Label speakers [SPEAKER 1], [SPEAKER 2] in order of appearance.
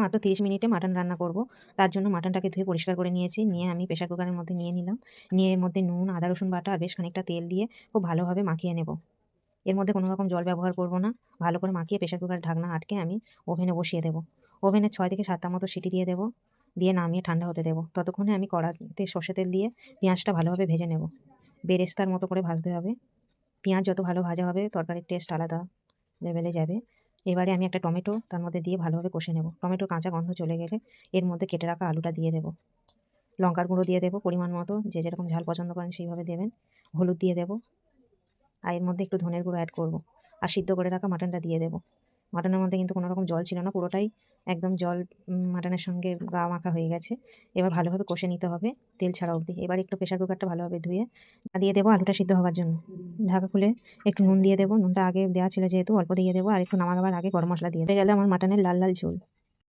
[SPEAKER 1] মাত্র ৩০ মিনিটে মাটন রান্না করব। তার জন্য মাটনটাকে ধুয়ে পরিষ্কার করে নিয়েছি। নিয়ে আমি প্রেসার কুকারের মধ্যে নিয়ে নিলাম। নিয়ে এর মধ্যে নুন, আদা রসুন বাটা আর বেশ খানিকটা তেল দিয়ে খুব ভালোভাবে মাখিয়ে নেব। এর মধ্যে কোনো রকম জল ব্যবহার করব না। ভালো করে মাখিয়ে প্রেসার কুকারের ঢাকনা আটকে আমি ওভেনে বসিয়ে দেব। ওভেনে ৬ থেকে ৭ টা মতো সিটি দিয়ে দেব। দিয়ে নামিয়ে ঠান্ডা হতে দেব। ততক্ষণে আমি কড়াতে সর্ষে তেল দিয়ে পেঁয়াজটা ভালোভাবে ভেজে নেব। বেরেস্তার মতো করে ভাজতে হবে। পেঁয়াজ যত ভালো ভাজা হবে তরকারির টেস্ট আলাদা লেভেলে যাবে। এবারে আমি একটা টমেটো তার মধ্যে দিয়ে ভালোভাবে কষে নেব। টমেটোর কাঁচা গন্ধ চলে গেলে এর মধ্যে কেটে রাখা আলুটা দিয়ে দেব। লঙ্কার গুঁড়ো দিয়ে দেব পরিমাণ মতো, যে যেরকম ঝাল পছন্দ করেন সেইভাবে দেবেন। হলুদ দিয়ে দেব। আর এর মধ্যে একটু ধনের গুঁড়ো অ্যাড করব। আর সিদ্ধ করে রাখা মাটনটা দিয়ে দেব। মাটনের মধ্যে কিন্তু কোনো রকম জল ছিল না, পুরোটাই একদম জল মাটনের সঙ্গে গা মাখা হয়ে গেছে। এবার ভালোভাবে কষে নিতে হবে তেল ছাড়া অবধি। এবার একটু প্রেসার কুকারটা ভালোভাবে ধুয়ে দিয়ে দেবো আলুটা সিদ্ধ হওয়ার জন্য। ঢাকা খুলে একটু নুন দিয়ে দেবো, নুনটা আগে দেওয়া ছিল যেহেতু অল্প দিয়ে দেবো, আর একটু নামাবার আগে গরম মশলা দিয়ে হয়ে গেলে আমার মাটনের লাল লাল ঝোল।